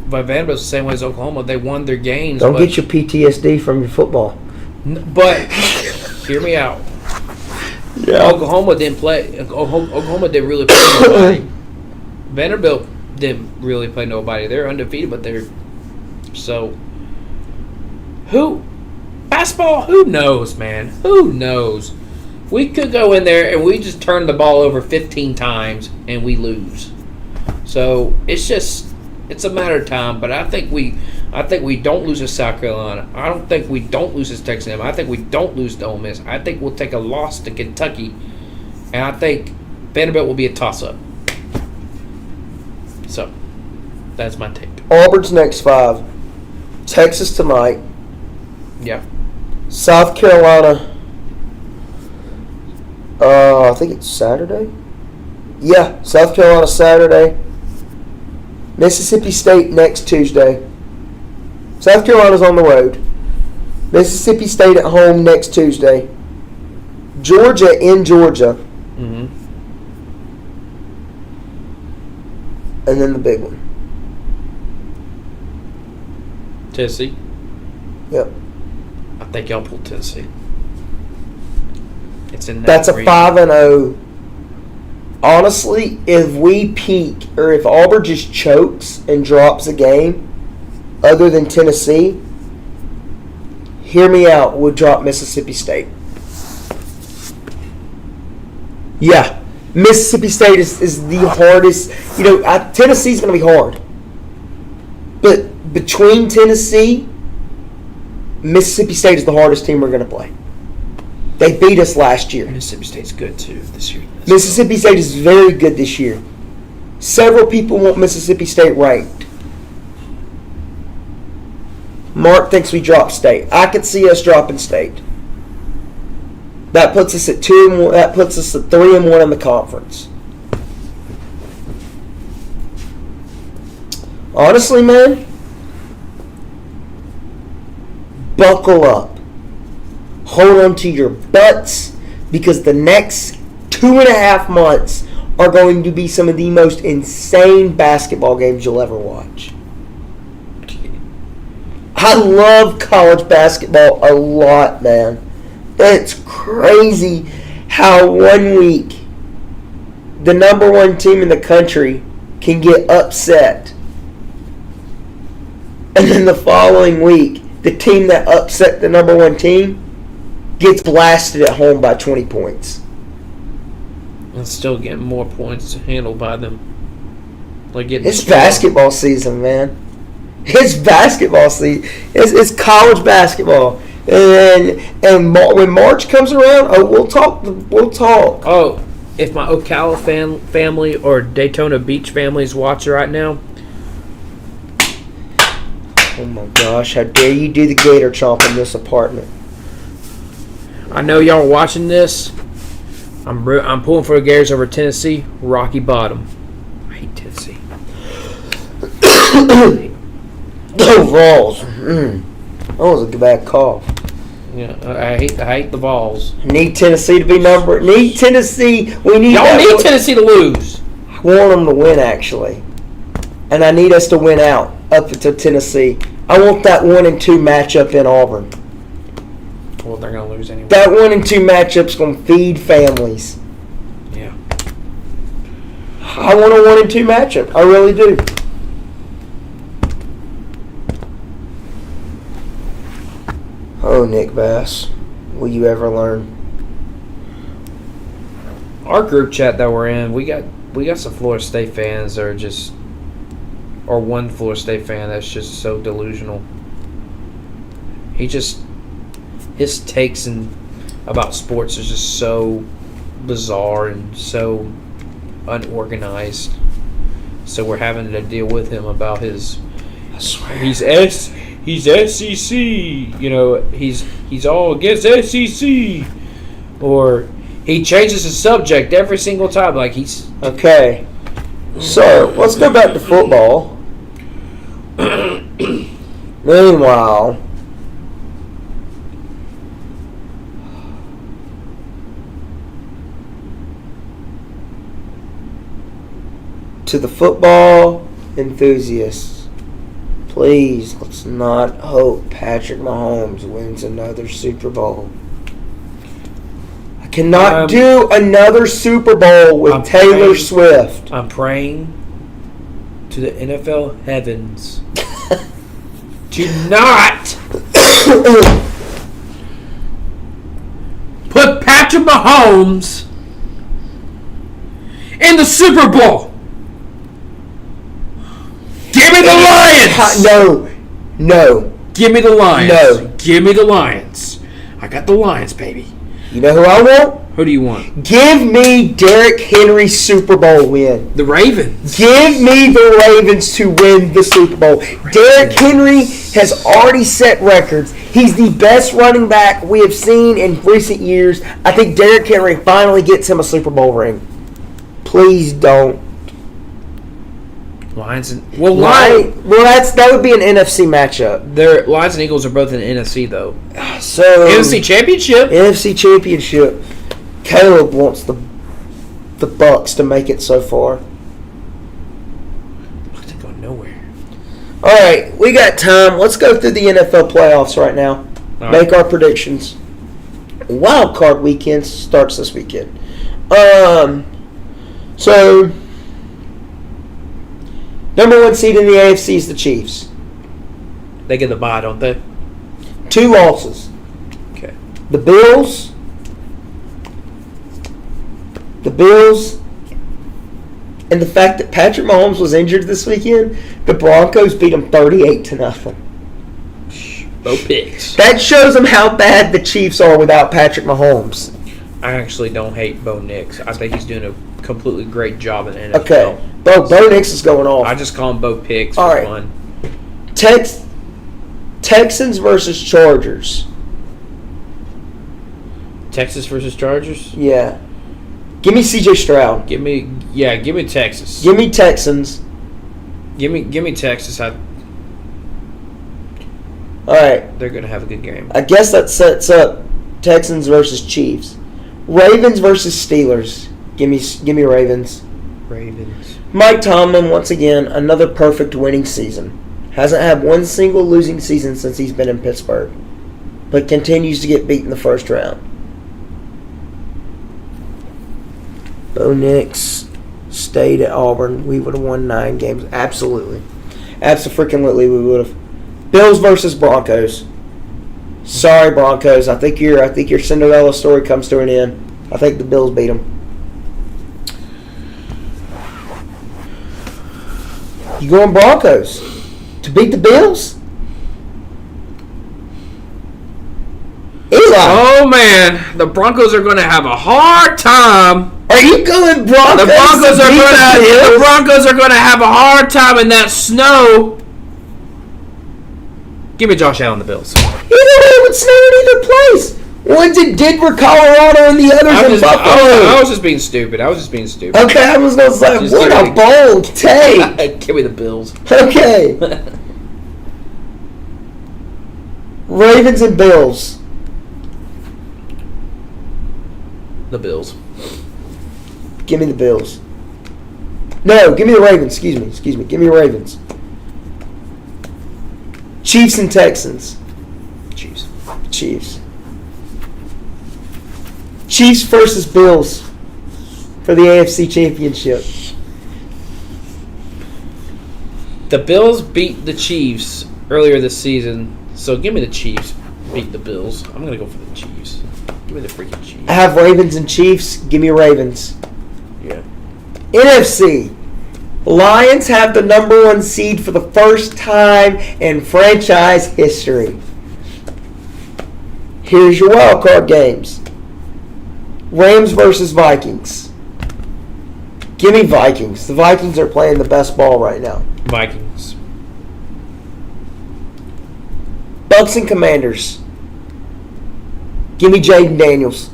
But Vanderbilt's the same way as Oklahoma. They won their games. Don't get your PTSD from your football. But hear me out. Yeah. Oklahoma didn't play. Oklahoma didn't really play nobody. Vanderbilt didn't really play nobody. They're undefeated, but they're so. Basketball? Who knows, man? Who knows? We could go in there and we just turn the ball over 15 times and we lose. So it's a matter of time. But I think we don't lose to South Carolina. I don't think we don't lose to Texas A&M. I think we don't lose to Ole Miss. I think we'll take a loss to Kentucky, and I think Vanderbilt will be a toss-up. So that's my take. Auburn's next 5. Texas tonight. Yeah. South Carolina. I think it's Saturday. Yeah, South Carolina Saturday. Mississippi State next Tuesday. South Carolina's on the road. Mississippi State at home next Tuesday. Georgia in Georgia. Mm-hmm. And then the big one. Tennessee. Yep. I think y'all pull Tennessee. It's in that That's a region. 5-0. Honestly, if we peak, or if Auburn just chokes and drops a game, other than Tennessee, hear me out, we'll drop Mississippi State. Yeah. Mississippi State is the hardest. Tennessee's going to be hard. But between Tennessee, Mississippi State is the hardest team we're going to play. They beat us last year. Mississippi State's good too this year. Mississippi State is very good this year. Several people want Mississippi State ranked. Mark thinks we drop State. I could see us dropping State. That puts us at 2-1. That puts us at 3-1 in the conference. Honestly, man, buckle up. Hold on to your butts, because the next 2.5 months are going to be some of the most insane basketball games you'll ever watch. I love college basketball a lot, man. It's crazy how 1 week the number 1 team in the country can get upset, and then the following week the team that upset the number 1 team gets blasted at home by 20 points. And still getting more points handled by them. It's basketball season, man. It's basketball season. It's college basketball. And when March comes around, we'll talk. Oh, if my Ocala family or Daytona Beach family is watching right now. Oh my gosh, how dare you do the gator chomp in this apartment. I know y'all are watching this. I'm pulling for the Gators over Tennessee. Rocky Bottom. The Vols. That was a bad call. Yeah, I hate the Vols. Need Tennessee to be Need Tennessee. We need. Y'all need Tennessee to lose. I want them to win, actually, and I need us to win out up to Tennessee. I want that 1-2 matchup in Auburn. Well, they're gonna lose anyway. That 1-2 matchup's gonna feed families. Yeah. I want a 1-2 matchup. I really do. Oh, Nick Bass, will you ever learn? Our group chat that we're in, we got some Florida State fans that are just, or one Florida State fan that's just so delusional. His takes about sports is just so bizarre and so unorganized. So we're having to deal with him about his. I swear he's SEC. You know, he's all against SEC, or he changes his subject every single time. Like he's okay. So let's go back to football. Meanwhile, to the football enthusiasts, please let's not hope Patrick Mahomes wins another Super Bowl. I cannot do another Super Bowl with Taylor Swift. I'm praying to the NFL heavens to not put Patrick Mahomes in the Super Bowl. Give me the Lions! No. Give me the Lions. No. Give me the Lions. I got the Lions, baby. You know who I want? Who do you want? Give me Derrick Henry's Super Bowl win. The Ravens. Give me the Ravens to win the Super Bowl. Derrick Henry has already set records. He's the best running back we have seen in recent years. I think Derrick Henry finally gets him a Super Bowl ring. Please don't. Lions and that would be an NFC matchup. Their Lions and Eagles are both in the NFC though. So NFC Championship. NFC Championship. Caleb wants the Bucks to make it so far. Bucks ain't going nowhere. All right, we got time. Let's go through the NFL playoffs right now. All Make right. our predictions. Wild card weekend starts this weekend. So number 1 seed in the AFC is the Chiefs. They get the bye, don't they? 2 losses. Okay. The Bills, and the fact that Patrick Mahomes was injured this weekend, the Broncos beat them 38-0. Bo Picks. That shows them how bad the Chiefs are without Patrick Mahomes. I actually don't hate Bo Nix. I think he's doing a completely great job in the NFL. Okay. Bo Nix is going off. I just call him Bo Picks All for right. fun. Texans versus Chargers. Texas versus Chargers? Yeah. Give me CJ Stroud. Give me Texas. Give me Texans. Give me Texas. All right. They're gonna have a good game. I guess that sets up Texans versus Chiefs. Ravens versus Steelers. Give me Ravens. Ravens. Mike Tomlin, once again, another perfect winning season. Hasn't had one single losing season since he's been in Pittsburgh, but continues to get beat in the first round. Bo Nix stayed at Auburn. We would have won 9 games. Absolutely. Abso-freaking-lutely we would have. Bills versus Broncos. Sorry, Broncos. I think your Cinderella story comes to an end. I think the Bills beat them. You going Broncos to beat the Bills? Eli. Oh man, the Broncos are going to have a hard time. Are you going Broncos? The Broncos are going to have a hard time in that snow. Give me Josh Allen, the Bills. Either way, it would snow in either place. One's in Denver, Colorado, and the other's in Buffalo. I was just being stupid. Okay, I was going to say, Just what a bold take. Give me the Bills. Okay. Ravens and Bills. The Bills. Give me the Bills. No, give me the Ravens. Excuse me. Give me the Ravens. Chiefs and Texans. Chiefs. Chiefs versus Bills for the AFC Championship. The Bills beat the Chiefs earlier this season, so give me the Chiefs beat the Bills. I'm going to go for the Chiefs. Give me the freaking Chiefs. I have Ravens and Chiefs. Give me Ravens. Yeah. NFC. Lions have the number 1 seed for the first time in franchise history. Here's your wild card games. Rams versus Vikings. Give me Vikings. The Vikings are playing the best ball right now. Vikings. Bucks and Commanders. Give me Jaden Daniels.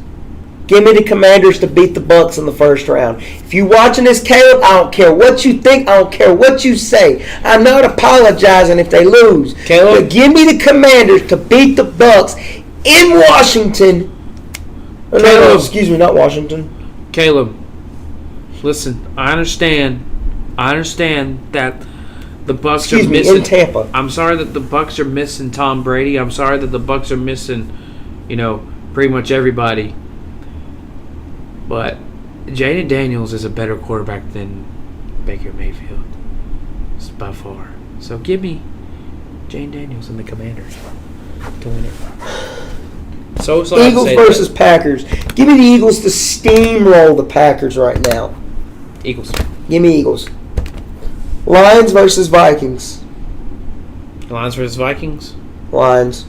Give me the Commanders to beat the Bucks in the first round. If you're watching this, Caleb, I don't care what you think. I don't care what you say. I'm not apologizing if they lose. Caleb? But give me the Commanders to beat the Bucks in Washington. No, excuse me, not Washington. Caleb, listen, I understand that the Bucks are missing in Tampa. I'm sorry that the Bucks are missing Tom Brady. I'm sorry that the Bucks are missing, pretty much everybody. But Jaden Daniels is a better quarterback than Baker Mayfield. It's by far. So give me Jaden Daniels and the Commanders to win it. So Eagles versus Packers. Give me the Eagles to steamroll the Packers right now. Eagles. Give me Eagles. Lions versus Vikings. Lions versus Vikings. Lions.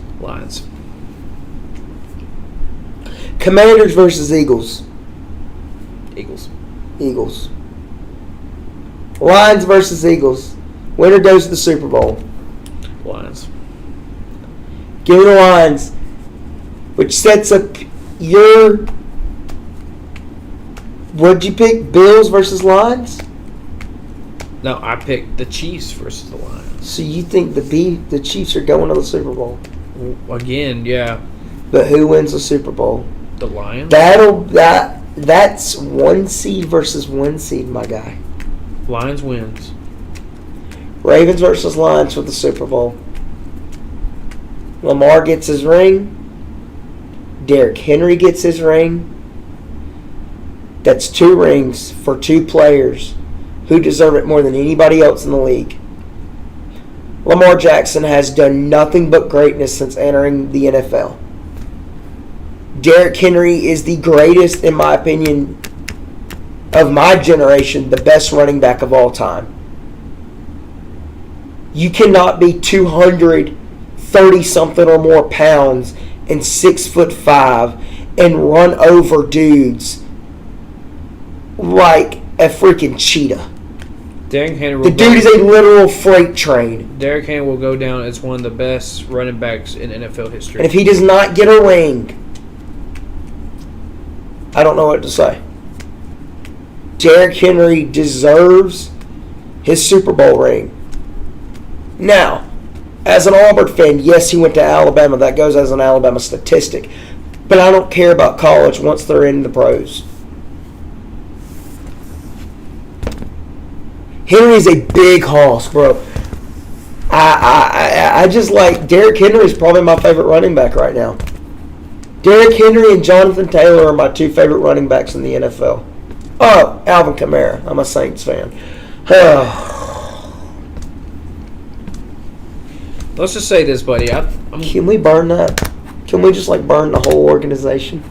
Commanders versus Eagles. Eagles. Lions versus Eagles. Winner goes to the Super Bowl. Lions. Give me the Lions, which sets up your... What'd you pick? Bills versus Lions? No, I picked the Chiefs versus the Lions. So you think the Chiefs are going to the Super Bowl? Again, yeah. But who wins the Super Bowl? The Lions? That's 1 seed versus 1 seed, my guy. Lions wins. Ravens versus Lions for the Super Bowl. Lamar gets his ring. Derrick Henry gets his ring. That's 2 rings for 2 players who deserve it more than anybody else in the league. Lamar Jackson has done nothing but greatness since entering the NFL. Derrick Henry is the greatest, in my opinion, of my generation, the best running back of all time. You cannot be 230-something or more pounds and 6'5" and run over dudes like a freaking cheetah. Derrick Henry. The dude is a literal freight train. Derrick Henry will go down as one of the best running backs in NFL history. And if he does not get a ring, I don't know what to say. Derrick Henry deserves his Super Bowl ring. Now, as an Auburn fan, yes, he went to Alabama. That goes as an Alabama statistic. But I don't care about college once they're in the pros. Henry's a big hoss, bro. I just like Derrick Henry is probably my favorite running back right now. Derrick Henry and Jonathan Taylor are my 2 favorite running backs in the NFL. Oh, Alvin Kamara. I'm a Saints fan. Let's just say this, buddy. Can we burn that? Can we just burn the whole organization?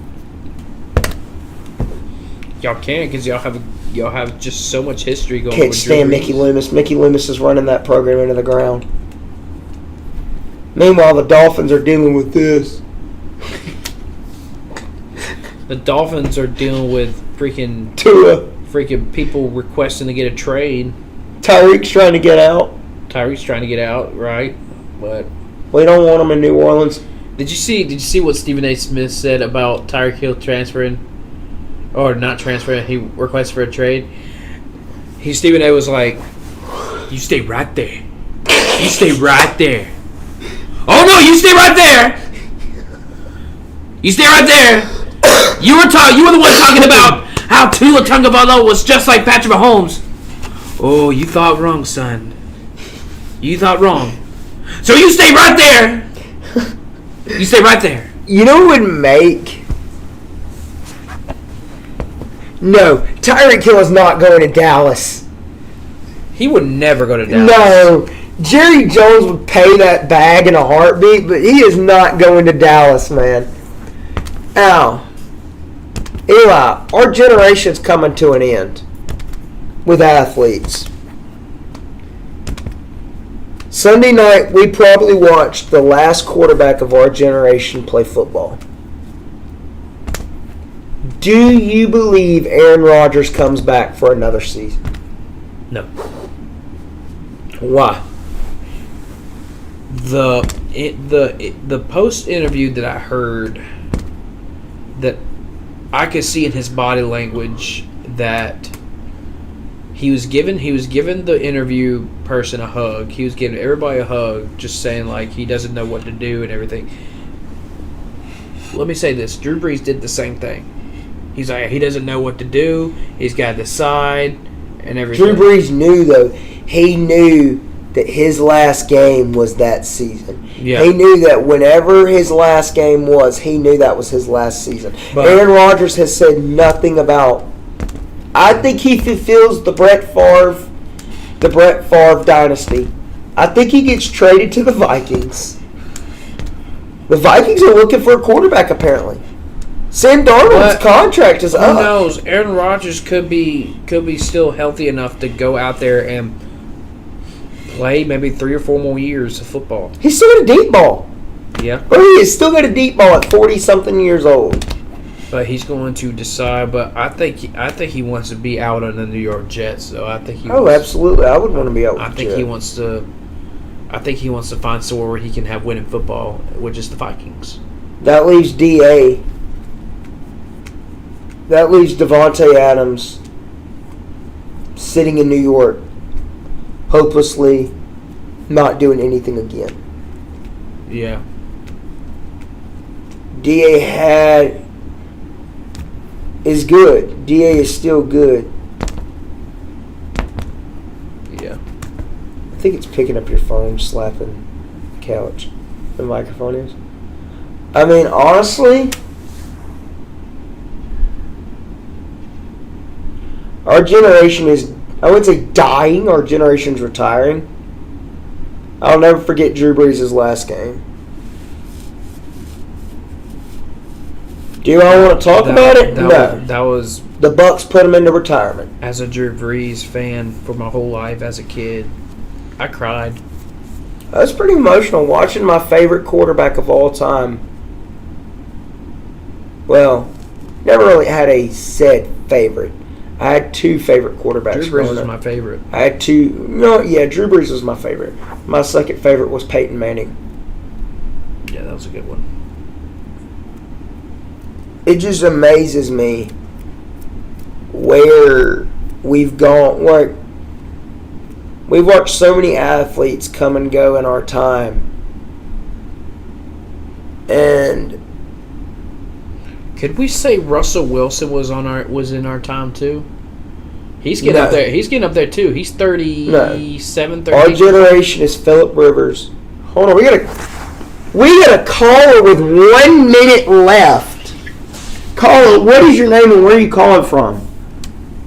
Y'all can't because y'all have just so much history going. Can't stand Mickey Loomis. Mickey Loomis is running that program into the ground. Meanwhile, the Dolphins are dealing with this. The Dolphins are dealing with freaking people requesting to get a trade. Tyreek's trying to get out. Tyreek's trying to get out, right? But we don't want him in New Orleans. Did you see what Stephen A. Smith said about Tyreek Hill transferring, or not transferring? He requested for a trade. Stephen A. was like, "You stay right there. You stay right there. Oh no, you stay right there. You stay right there. You were the one talking about how Tua Tagovailoa was just like Patrick Mahomes. Oh, you thought wrong, son. You thought wrong. So you stay right there. You stay right there." You know what would make? No, Tyreek Hill is not going to Dallas. He would never go to Dallas. No, Jerry Jones would pay that bag in a heartbeat, but he is not going to Dallas, man. Ow. Eli, our generation's coming to an end with athletes. Sunday night, we probably watched the last quarterback of our generation play football. Do you believe Aaron Rodgers comes back for another season? No. Why? The post interview that I heard, that I could see in his body language that he was giving the interview person a hug. He was giving everybody a hug, just saying like he doesn't know what to do and everything. Let me say this: Drew Brees did the same thing. He's like, he doesn't know what to do. He's got to decide and everything. Drew Brees knew, though. He knew that his last game was that season. Yeah. He knew that whenever his last game was, he knew that was his last season. But Aaron Rodgers has said nothing about. I think he fulfills the Brett Favre dynasty. I think he gets traded to the Vikings. The Vikings are looking for a quarterback, apparently. Sam Darnold's contract is up. Who knows? Aaron Rodgers could be still healthy enough to go out there and play maybe 3 or 4 more years of football. He's still got a deep ball. Yeah. Or he is still got a deep ball at 40-something years old. But he's going to decide. But I think he wants to be out on the New York Jets. So I think he. Absolutely. I would want to be out with I think he wants to. I think he wants to find somewhere where he can have winning football, which is the Vikings. That leaves DA. That leaves Devontae Adams sitting in New York, hopelessly not doing anything again. Yeah. DA is good. DA is still good. Yeah. I think it's picking up your phone, slapping the couch. The microphone is. I mean, honestly, our generation is, I wouldn't say dying, our generation's retiring. I'll never forget Drew Brees' last game. Do I want to talk about it? No. That was The Bucks put him into retirement. as a Drew Brees fan for my whole life as a kid. I cried. I was pretty emotional watching my favorite quarterback of all time. Well, never really had a said favorite. I had 2 favorite quarterbacks. Drew Brees was my favorite. I had 2. No, yeah, Drew Brees was my favorite. My second favorite was Peyton Manning. Yeah, that was a good one. It just amazes me where we've gone. Like, we've watched so many athletes come and go in our time, and Could we say Russell Wilson was in our time too? He's getting No. up there. He's getting up there too. He's 37, 38. our generation is Phillip Rivers. Hold on, we got a caller with 1 minute left. Caller, what is your name and where are you calling from?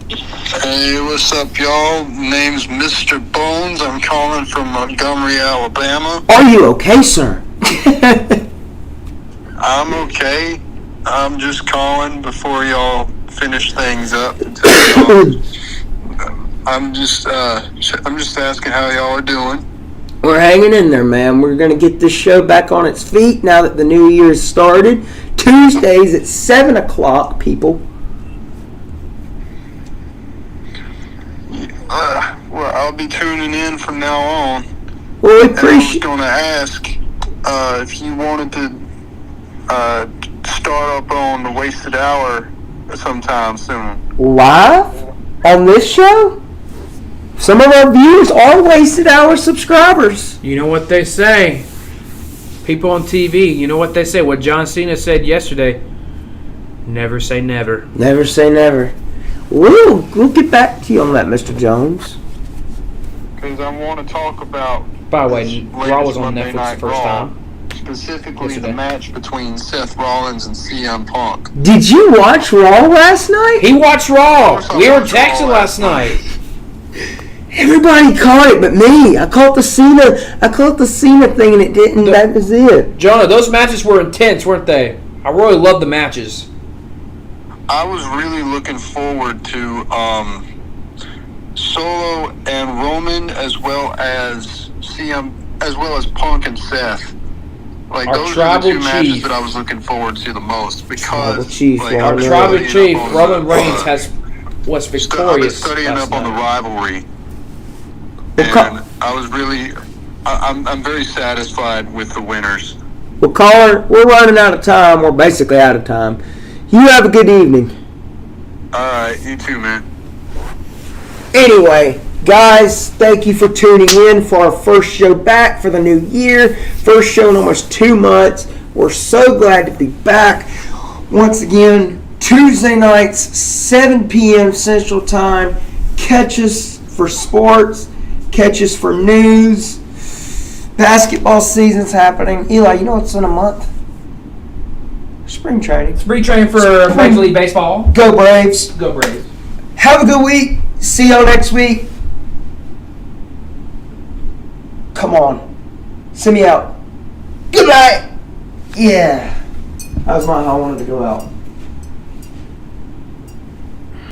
Hey, what's up, y'all? Name's Mr. Bones. I'm calling from Montgomery, Alabama. Are you okay, sir? I'm okay. I'm just calling before y'all finish things up. And tell y'all, I'm just asking how y'all are doing. We're hanging in there, man. We're going to get this show back on its feet now that the new year's started. Tuesdays at 7 o'clock, people. Well, I'll be tuning in from now on. Well, we And I was appreciate. going to ask if you wanted to start up on the Wasted Hour sometime soon. Live on this show? Some of our viewers are Wasted Hour subscribers. You know what they say. People on TV, you know what they say. What John Cena said yesterday. Never say never. Never say never. We'll get back to you on that, Mr. Jones. Because I want to talk about. By the way, Raw was on Monday Netflix Night the first Raw, time. Specifically, Yesterday. the match between Seth Rollins and CM Punk. Did you watch Raw last night? He watched Raw. Of course I We were watched Raw texting last night. Everybody caught it but me. I caught the Cena thing and it didn't. That was it. Jonah, those matches were intense, weren't they? I really loved the matches. I was really looking forward to Solo and Roman, as well as Punk and Seth. Like, Our those are the tribal two matches chief. that I was looking forward to the most, Tribal because chief, like, yeah, I Our was tribal studying chief, up on Roman the- Reigns, was I've been victorious. studying last up on the night. rivalry, Well, and I was really, I'm very satisfied with the winners. Well, caller, we're running out of time. We're basically out of time. You have a good evening. All right, you too, man. Anyway, guys, thank you for tuning in for our first show back for the new year. First show in almost 2 months. We're so glad to be back. Once again, Tuesday nights, 7 p.m. Central Time. Catch us for sports. Catch us for news. Basketball season's happening. Eli, you know what's in a month? Spring training. Spring training for Major League Baseball. Go Braves. Go Braves. Have a good week. See y'all next week. Come on. Send me out. Good night. Yeah. That was how I wanted to go out.